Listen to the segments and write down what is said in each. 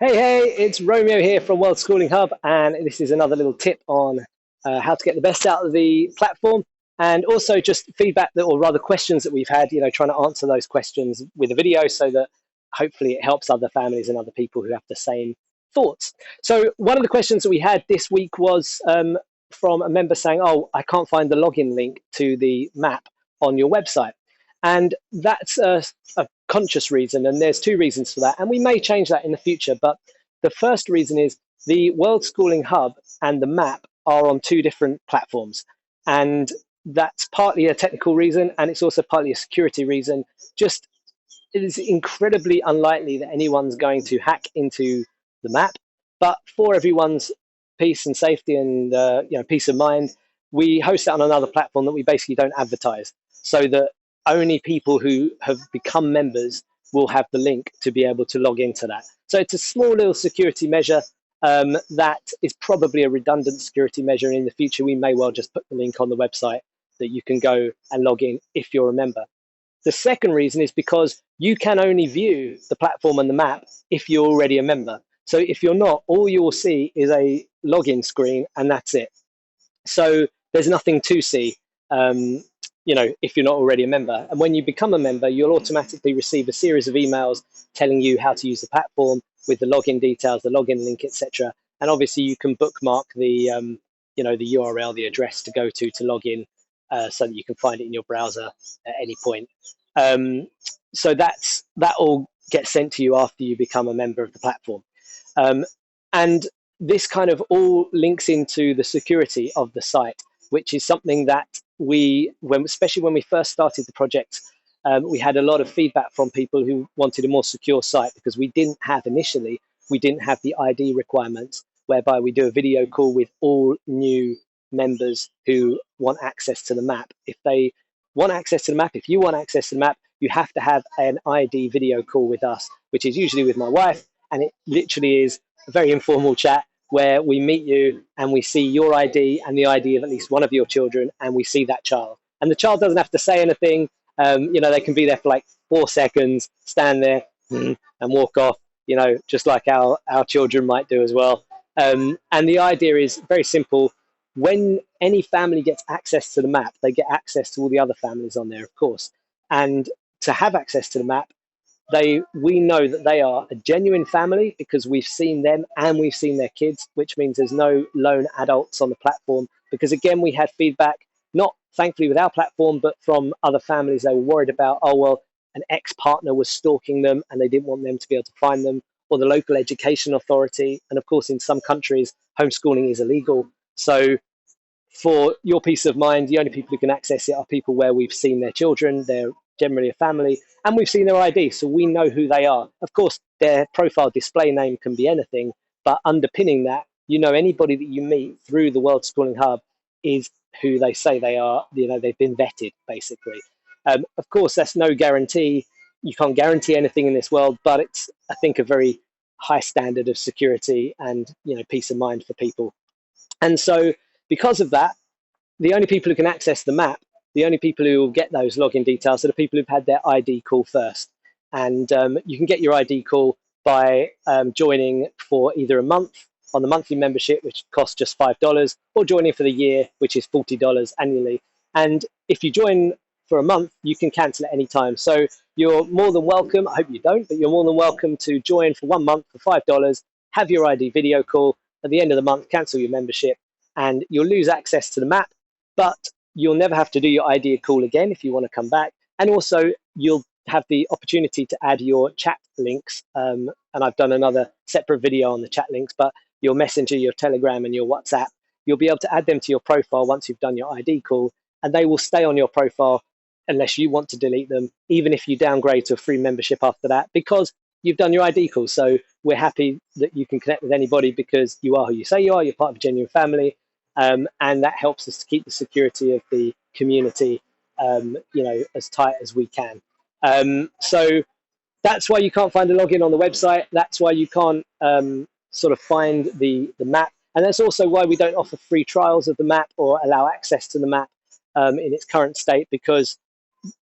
Hey, it's Romeo here from WorldSchooling Hub, and this is another little tip on how to get the best out of the platform, and also just feedback that, or rather questions that we've had, trying to answer those questions with a video so that hopefully it helps other families and other people who have the same thoughts. So one of the questions that we had this week was from a member saying, oh, I can't find the login link to the map on your website. And that's a conscious reason, and there's two reasons for that. And we may change that in the future, but the first reason is the World Schooling Hub and the map are on two different platforms. And that's partly a technical reason, and it's also partly a security reason. Just it is incredibly unlikely that anyone's going to hack into the map. But for everyone's peace and safety and peace of mind, we host it on another platform that we basically don't advertise, so that only people who have become members will have the link to be able to log into that. So it's a small little security measure that is probably a redundant security measure. And in the future, we may well just put the link on the website that you can go and log in if you're a member. The second reason is because you can only view the platform and the map if you're already a member. So if you're not, all you'll see is a login screen and that's it. So there's nothing to see, if you're not already a member. And when you become a member, you'll automatically receive a series of emails telling you how to use the platform with the login details, the login link, etc. And obviously you can bookmark the URL, the address to go to log in, so that you can find it in your browser at any point. So that all gets sent to you after you become a member of the platform. And this kind of all links into the security of the site, which is something that especially when we first started the project, we had a lot of feedback from people who wanted a more secure site, because we didn't have the ID requirements whereby we do a video call with all new members who want access to the map. If they want access to the map, if you want access to the map, you have to have an ID video call with us, which is usually with my wife, and it literally is a very informal chat where we meet you and we see your ID and the ID of at least one of your children, and we see that child. And the child doesn't have to say anything. They can be there for like 4 seconds, stand there and walk off, just like our children might do as well. And the idea is very simple. When any family gets access to the map, they get access to all the other families on there, of course. And to have access to the map, we know that they are a genuine family because we've seen them and we've seen their kids, which means there's no lone adults on the platform. Because again, we had feedback, not thankfully with our platform, but from other families. They were worried about, oh, well, an ex-partner was stalking them and they didn't want them to be able to find them, or the local education authority. And of course, in some countries, homeschooling is illegal. So for your peace of mind, the only people who can access it are people where we've seen their children. They're generally a family, and we've seen their ID, so we know who they are. Of course, their profile display name can be anything, but underpinning that, anybody that you meet through the World Schooling Hub is who they say they are. They've been vetted, basically. Of course, that's no guarantee. You can't guarantee anything in this world, but it's, I think, a very high standard of security and peace of mind for people. And so because of that, the only people who can access the map, the only people who will get those login details are the people who've had their ID call first. And you can get your ID call by joining for either a month on the monthly membership, which costs just $5, or joining for the year, which is $40 annually. And if you join for a month, you can cancel at any time. So you're more than welcome. I hope you don't, but you're more than welcome to join for 1 month for $5, have your ID video call. At the end of the month, cancel your membership, and you'll lose access to the map, but you'll never have to do your ID call again if you want to come back. And also, you'll have the opportunity to add your chat links. And I've done another separate video on the chat links, but your Messenger, your Telegram, and your WhatsApp, you'll be able to add them to your profile once you've done your ID call, and they will stay on your profile unless you want to delete them, even if you downgrade to a free membership after that, because you've done your ID call. So we're happy that you can connect with anybody because you are who you say you are. You're part of a genuine family. And that helps us to keep the security of the community, as tight as we can. So that's why you can't find a login on the website. That's why you can't sort of find the map. And that's also why we don't offer free trials of the map or allow access to the map in its current state, because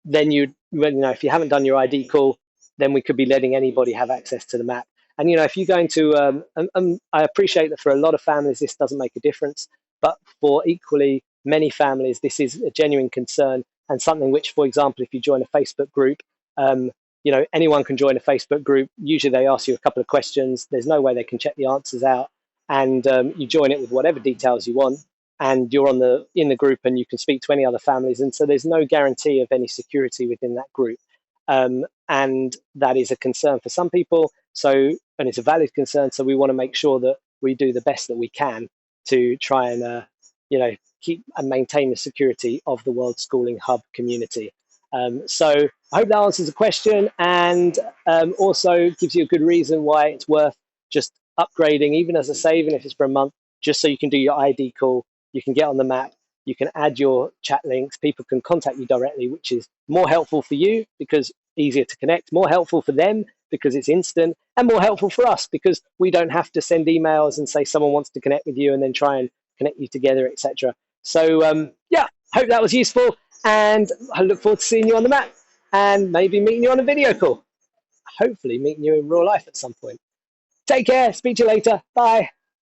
then if you haven't done your ID call, then we could be letting anybody have access to the map. And if you go into, I appreciate that for a lot of families this doesn't make a difference, but for equally many families this is a genuine concern, and something which, for example, if you join a Facebook group, um, anyone can join a Facebook group. Usually they ask you a couple of questions. There's no way they can check the answers out, and you join it with whatever details you want, and you're in the group, and you can speak to any other families, and so there's no guarantee of any security within that group, and that is a concern for some people. So, and it's a valid concern. So we want to make sure that we do the best that we can to try and keep and maintain the security of the World Schooling Hub community. So I hope that answers the question, and also gives you a good reason why it's worth just upgrading, even as a saving, if it's for a month, just so you can do your ID call, you can get on the map, you can add your chat links, people can contact you directly, which is more helpful for you because easier to connect, more helpful for them because it's instant, and more helpful for us because we don't have to send emails and say someone wants to connect with you and then try and connect you together, etc. So yeah, hope that was useful, and I look forward to seeing you on the map and maybe meeting you on a video call. Hopefully meeting you in real life at some point. Take care. Speak to you later. Bye.